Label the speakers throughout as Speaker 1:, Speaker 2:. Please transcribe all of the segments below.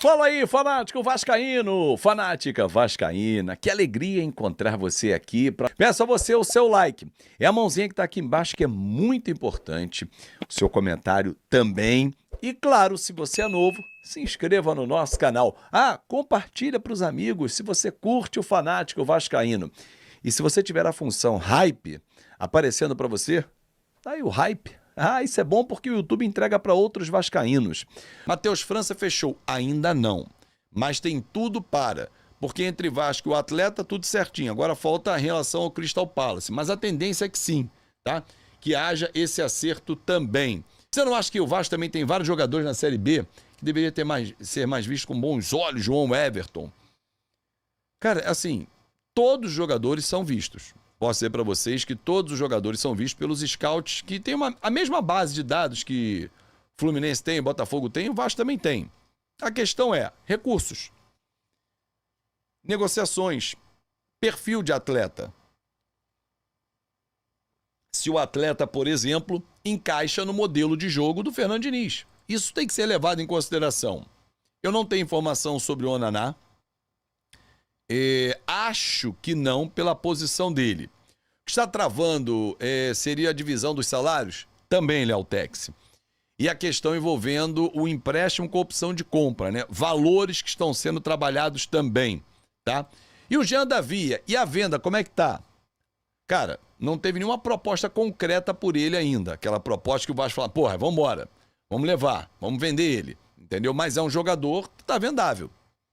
Speaker 1: Fala aí, fanático vascaíno, fanática vascaína, que alegria encontrar você aqui. Peço a você o seu like, é a mãozinha que tá aqui embaixo que é muito importante, o seu comentário também. E claro, se você é novo, se inscreva no nosso canal. Compartilha para os amigos se você curte o fanático vascaíno. E se você tiver a função hype aparecendo para você, tá aí o hype. Isso é bom porque o YouTube entrega para outros vascaínos. Matheus França fechou? Ainda não, mas tem tudo para, porque entre Vasco e o Atleta tudo certinho. Agora falta a relação ao Crystal Palace, mas a tendência é que sim, tá? Que haja esse acerto também. Você não acha que o Vasco também tem vários jogadores na Série B que deveria ser mais visto com bons olhos, João Everton? Cara, assim, todos os jogadores são vistos. Posso dizer para vocês que todos os jogadores são vistos pelos scouts que têm a mesma base de dados que Fluminense tem, Botafogo tem, o Vasco também tem. A questão é recursos, negociações, perfil de atleta. Se o atleta, por exemplo, encaixa no modelo de jogo do Fernando Diniz. Isso tem que ser levado em consideração. Eu não tenho informação sobre o Onaná. Acho que não, pela posição dele. O que está travando seria a divisão dos salários? Também, Léo Tex. E a questão envolvendo o empréstimo com opção de compra, né? Valores que estão sendo trabalhados também, tá? E o Jean Davi, e a venda, como é que tá? Cara, não teve nenhuma proposta concreta por ele ainda. Aquela proposta que o Vasco fala, vamos embora, vamos levar, vamos vender ele, entendeu? Mas é um jogador que tá vendável.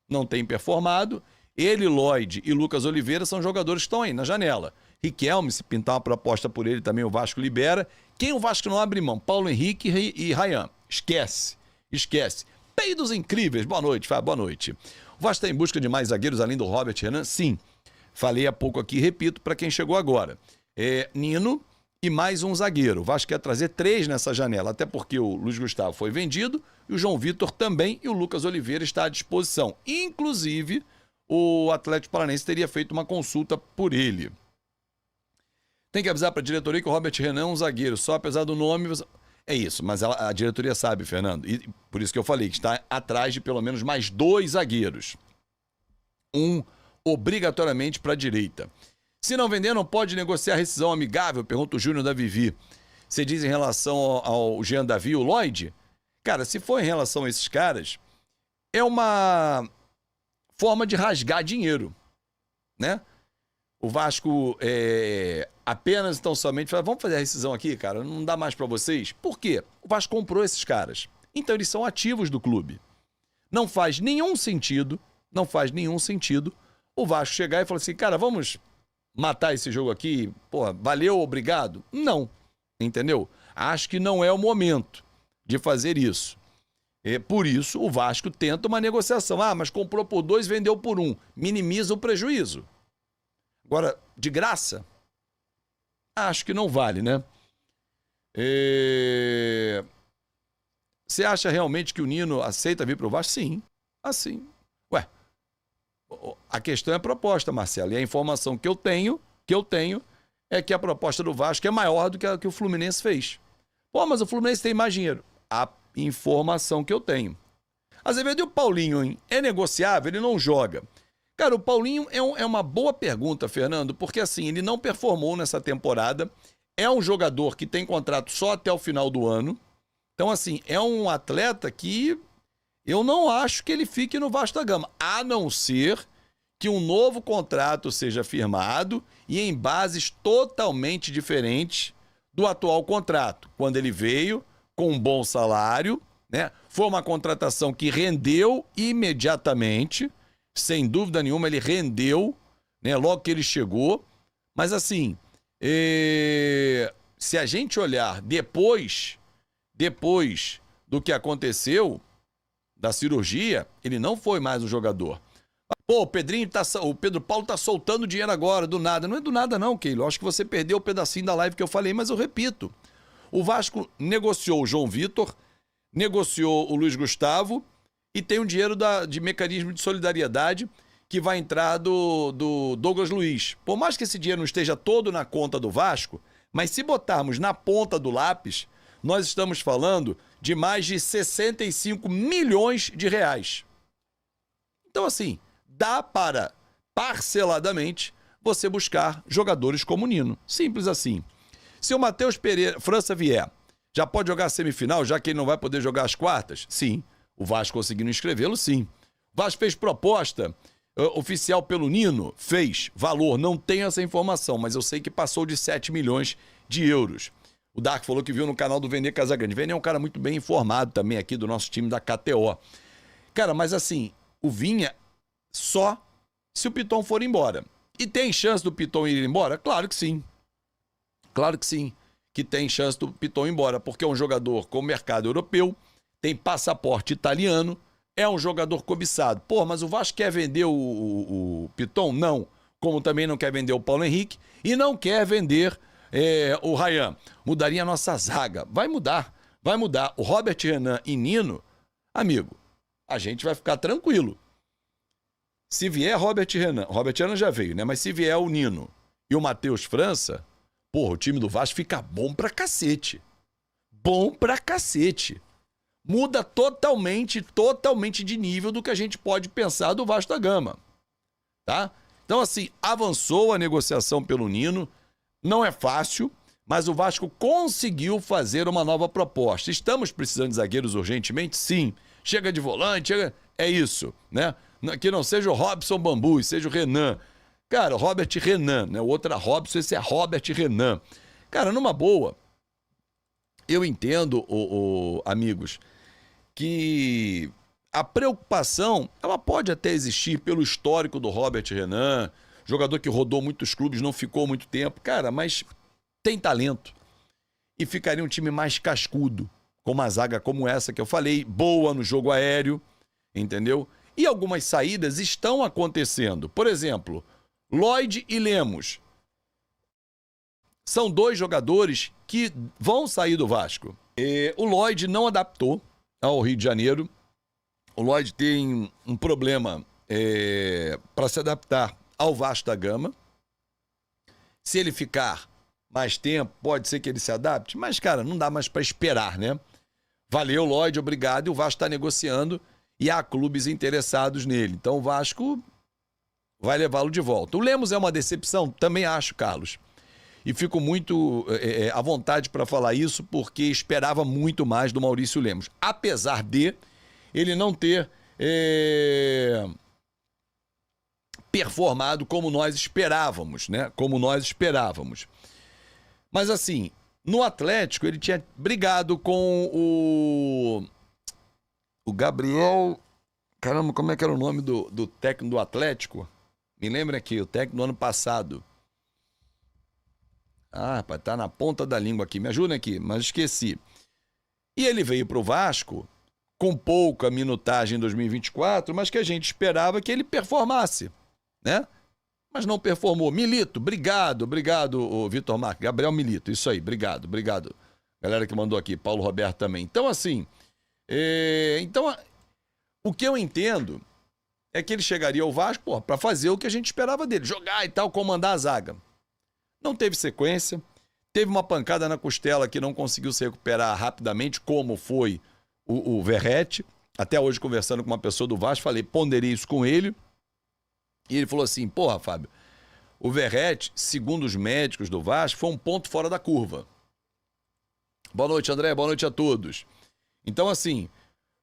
Speaker 1: Não tem performado. Ele, Lloyd e Lucas Oliveira são jogadores que estão aí na janela. Riquelme, se pintar uma proposta por ele também, o Vasco libera. Quem o Vasco não abre mão? Paulo Henrique e Ryan. Esquece. Peidos incríveis. Boa noite, Fábio. Boa noite. O Vasco está em busca de mais zagueiros além do Robert Renan? Sim. Falei há pouco aqui, repito, para quem chegou agora. Nino e mais um zagueiro. O Vasco quer trazer 3 nessa janela, até porque o Luiz Gustavo foi vendido, e o João Vitor também, e o Lucas Oliveira está à disposição. Inclusive, o Atlético Paranaense teria feito uma consulta por ele. Tem que avisar para a diretoria que o Robert Renan é um zagueiro, só apesar do nome... É isso, mas a diretoria sabe, Fernando. E por isso que eu falei que está atrás de pelo menos mais 2 zagueiros. Um obrigatoriamente para a direita. Se não vender, não pode negociar rescisão amigável? Pergunta o Júnior da Vivi. Você diz em relação ao Jean Davi e o Lloyd? Cara, se for em relação a esses caras, é uma forma de rasgar dinheiro, né? O Vasco apenas, então, somente fala, vamos fazer a rescisão aqui, cara, não dá mais para vocês. Por quê? O Vasco comprou esses caras. Então, eles são ativos do clube. Não faz nenhum sentido o Vasco chegar e falar assim, cara, vamos matar esse jogo aqui, valeu, obrigado. Não, entendeu? Acho que não é o momento de fazer isso. Por isso, o Vasco tenta uma negociação. Mas comprou por 2, vendeu por 1. Minimiza o prejuízo. Agora, de graça? Acho que não vale, né? Você acha realmente que o Nino aceita vir para o Vasco? Sim. Assim. A questão é a proposta, Marcelo. E a informação que eu tenho é que a proposta do Vasco é maior do que a que o Fluminense fez. Mas o Fluminense tem mais dinheiro. A informação que eu tenho. Azevedo, e o Paulinho, hein? É negociável? Ele não joga. Cara, o Paulinho é uma boa pergunta, Fernando, porque assim, ele não performou nessa temporada, é um jogador que tem contrato só até o final do ano, então assim, é um atleta que eu não acho que ele fique no Vasco da Gama, a não ser que um novo contrato seja firmado e em bases totalmente diferentes do atual contrato, quando ele veio com um bom salário, né? Foi uma contratação que rendeu imediatamente, sem dúvida nenhuma, ele rendeu, né, logo que ele chegou. Mas assim, se a gente olhar depois do que aconteceu, da cirurgia, ele não foi mais um jogador. O Pedro Paulo tá soltando dinheiro agora, do nada. Não é do nada não, Keilo. Acho que você perdeu o pedacinho da live que eu falei, mas eu repito. O Vasco negociou o João Vitor, negociou o Luiz Gustavo, e tem um dinheiro de mecanismo de solidariedade que vai entrar do Douglas Luiz. Por mais que esse dinheiro não esteja todo na conta do Vasco, mas se botarmos na ponta do lápis, nós estamos falando de mais de 65 milhões de reais. Então, assim, dá para, parceladamente, você buscar jogadores como o Nino. Simples assim. Se o Matheus França vier, já pode jogar a semifinal, já que ele não vai poder jogar as quartas? Sim. O Vasco conseguindo inscrevê-lo? Sim. O Vasco fez proposta oficial pelo Nino? Fez. Valor, não tenho essa informação, mas eu sei que passou de 7 milhões de euros. O Dark falou que viu no canal do Vene Casagrande. Vene é um cara muito bem informado também aqui do nosso time da KTO. Cara, mas assim, o Vinha só se o Piton for embora. E tem chance do Piton ir embora? Claro que sim. Claro que sim, que tem chance do Piton ir embora, porque é um jogador com mercado europeu, tem passaporte italiano, é um jogador cobiçado. Pô, mas o Vasco quer vender o Piton? Não. Como também não quer vender o Paulo Henrique e não quer vender o Ryan. Mudaria a nossa zaga. Vai mudar, vai mudar. O Robert Renan e Nino, amigo, a gente vai ficar tranquilo. Se vier Robert Renan já veio, né? Mas se vier o Nino e o Matheus França, porra, o time do Vasco fica bom pra cacete. Bom pra cacete. Muda totalmente de nível do que a gente pode pensar do Vasco da Gama. Tá? Então, assim, avançou a negociação pelo Nino. Não é fácil, mas o Vasco conseguiu fazer uma nova proposta. Estamos precisando de zagueiros urgentemente? Sim. Chega de volante, chega... É isso, né? Que não seja o Robson Bambu, seja o Renan. Cara, Robert Renan, né? O outro é Robson, esse é Robert Renan. Cara, numa boa, eu entendo, amigos, que a preocupação, ela pode até existir pelo histórico do Robert Renan, jogador que rodou muitos clubes, não ficou muito tempo. Cara, mas tem talento. E ficaria um time mais cascudo, com uma zaga como essa que eu falei, boa no jogo aéreo, entendeu? E algumas saídas estão acontecendo. Por exemplo, Lloyd e Lemos são dois jogadores que vão sair do Vasco. O Lloyd não adaptou ao Rio de Janeiro. O Lloyd tem um problema para se adaptar ao Vasco da Gama. Se ele ficar mais tempo, pode ser que ele se adapte, mas, cara, não dá mais para esperar, né? Valeu, Lloyd, obrigado. E o Vasco está negociando e há clubes interessados nele. Então o Vasco vai levá-lo de volta. O Lemos é uma decepção? Também acho, Carlos. E fico muito à vontade para falar isso, porque esperava muito mais do Maurício Lemos. Apesar de ele não ter performado como nós esperávamos, né? Como nós esperávamos. Mas assim, no Atlético ele tinha brigado com o Gabriel... Caramba, como é que era o nome do técnico do Atlético? Me lembra aqui, o técnico do ano passado. Ah, rapaz, tá na ponta da língua aqui. Me ajuda aqui, mas esqueci. E ele veio pro Vasco com pouca minutagem em 2024, mas que a gente esperava que ele performasse, né? Mas não performou. Milito, obrigado, o Vitor Marques. Gabriel Milito, isso aí, obrigado. Galera que mandou aqui, Paulo Roberto também. Então, assim, o que eu entendo é que ele chegaria ao Vasco, para fazer o que a gente esperava dele, jogar e tal, comandar a zaga. Não teve sequência, teve uma pancada na costela que não conseguiu se recuperar rapidamente, como foi o Verrete. Até hoje, conversando com uma pessoa do Vasco, ponderei isso com ele, e ele falou assim, porra, Fábio, o Verrete, segundo os médicos do Vasco, foi um ponto fora da curva. Boa noite, André, boa noite a todos. Então, assim,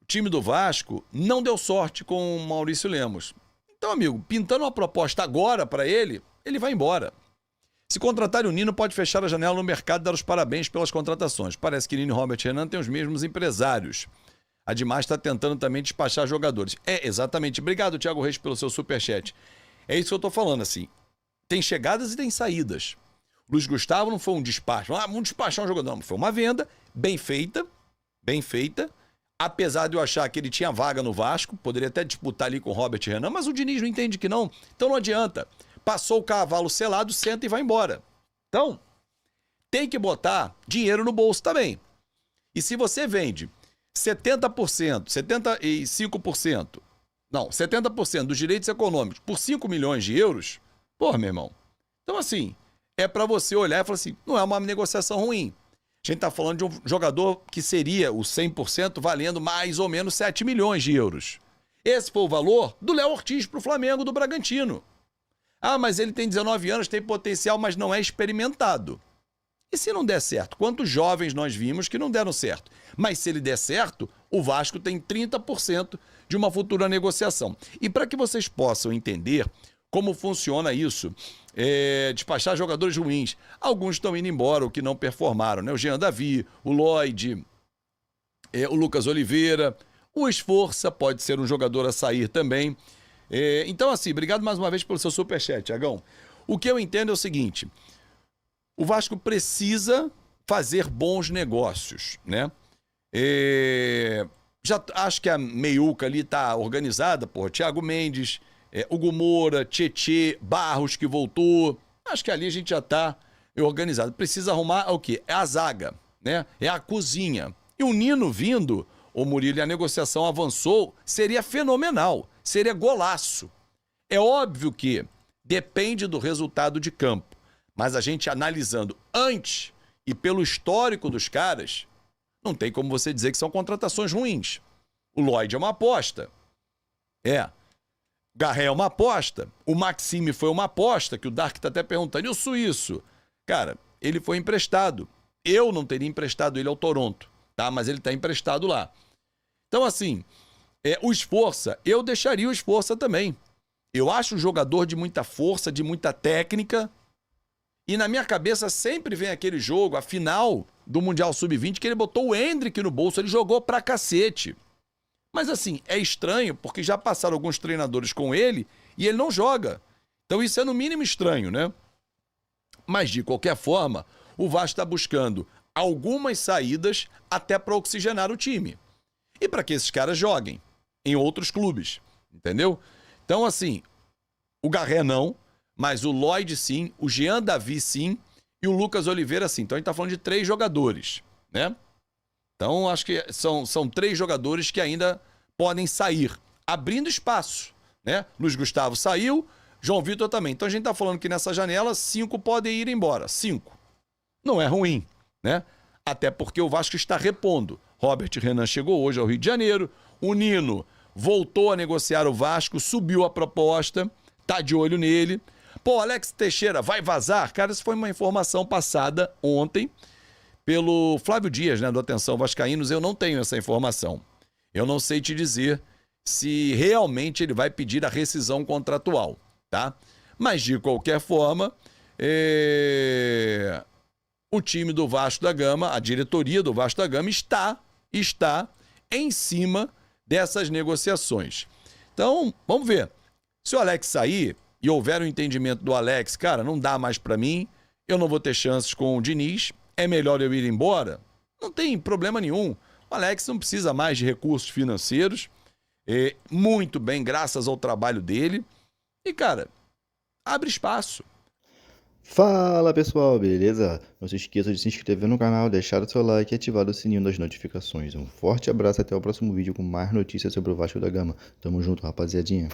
Speaker 1: o time do Vasco não deu sorte com o Maurício Lemos. Então, amigo, pintando uma proposta agora para ele, ele vai embora. Se contratarem o Nino, pode fechar a janela no mercado e dar os parabéns pelas contratações. Parece que Nino e Robert Renan têm os mesmos empresários. A Demais está tentando também despachar jogadores. Exatamente. Obrigado, Thiago Reis, pelo seu superchat. É isso que eu tô falando, assim. Tem chegadas e tem saídas. O Luiz Gustavo não foi um despacho. Vamos despachar um jogador. Não, foi uma venda bem feita. Apesar de eu achar que ele tinha vaga no Vasco, poderia até disputar ali com o Robert Renan, mas o Diniz não entende que não. Então não adianta. Passou o cavalo selado, senta e vai embora. Então, tem que botar dinheiro no bolso também. E se você vende 70%, 75%, não, 70% dos direitos econômicos por 5 milhões de euros, porra, meu irmão. Então, assim, é para você olhar e falar assim, não é uma negociação ruim. A gente tá falando de um jogador que seria o 100% valendo mais ou menos 7 milhões de euros. Esse foi o valor do Léo Ortiz para o Flamengo do Bragantino. Ah, mas ele tem 19 anos, tem potencial, mas não é experimentado. E se não der certo? Quantos jovens nós vimos que não deram certo? Mas se ele der certo, o Vasco tem 30% de uma futura negociação. E para que vocês possam entender como funciona isso, despachar jogadores ruins. Alguns estão indo embora, o que não performaram, né? O Jean Davi, o Lloyd, o Lucas Oliveira, o Esforça pode ser um jogador a sair também. Então, assim, obrigado mais uma vez pelo seu superchat, Tiagão. O que eu entendo é o seguinte: o Vasco precisa fazer bons negócios, né? Já acho que a meiuca ali tá organizada, porra. Thiago Mendes, Hugo Moura, Tietê, Barros que voltou. Acho que ali a gente já tá organizado. Precisa arrumar o quê? É a zaga, né? É a cozinha. E o Nino vindo, o Murilo, e a negociação avançou, seria fenomenal. Seria golaço. É óbvio que depende do resultado de campo. Mas a gente analisando antes e pelo histórico dos caras, não tem como você dizer que são contratações ruins. O Lloyd é uma aposta. Garré é uma aposta. O Maxime foi uma aposta, que o Dark tá até perguntando. E o Suíço? Cara, ele foi emprestado. Eu não teria emprestado ele ao Toronto, tá? Mas ele tá emprestado lá. Então, assim, o Esforça, eu deixaria o Esforça também. Eu acho um jogador de muita força, de muita técnica. E na minha cabeça sempre vem aquele jogo, a final do Mundial Sub-20, que ele botou o Endrick no bolso, ele jogou pra cacete. Mas assim, é estranho, porque já passaram alguns treinadores com ele e ele não joga. Então isso é no mínimo estranho, né? Mas de qualquer forma, o Vasco está buscando algumas saídas até para oxigenar o time. E para que esses caras joguem em outros clubes, entendeu? Então assim, o Garré não, mas o Lloyd sim, o Jean Davi sim e o Lucas Oliveira sim. Então a gente tá falando de 3 jogadores, né? Então acho que são 3 jogadores que ainda podem sair, abrindo espaço, né? Luiz Gustavo saiu, João Vitor também. Então a gente tá falando que nessa janela 5 podem ir embora, 5. Não é ruim, né? Até porque o Vasco está repondo. Robert Renan chegou hoje ao Rio de Janeiro, o Nino voltou a negociar o Vasco, subiu a proposta, tá de olho nele. Pô, Alex Teixeira vai vazar? Cara, isso foi uma informação passada ontem pelo Flávio Dias, né, do Atenção Vascaínos. Eu não tenho essa informação. Eu não sei te dizer se realmente ele vai pedir a rescisão contratual, tá? Mas, de qualquer forma, o time do Vasco da Gama, a diretoria do Vasco da Gama está em cima dessas negociações. Então, vamos ver. Se o Alex sair e houver um entendimento do Alex, cara, não dá mais pra mim, eu não vou ter chances com o Diniz, é melhor eu ir embora, não tem problema nenhum. O Alex não precisa mais de recursos financeiros, muito bem, graças ao trabalho dele. E, cara, abre espaço.
Speaker 2: Fala pessoal, beleza? Não se esqueça de se inscrever no canal, deixar o seu like e ativar o sininho das notificações. Um forte abraço, até o próximo vídeo com mais notícias sobre o Vasco da Gama. Tamo junto, rapaziadinha.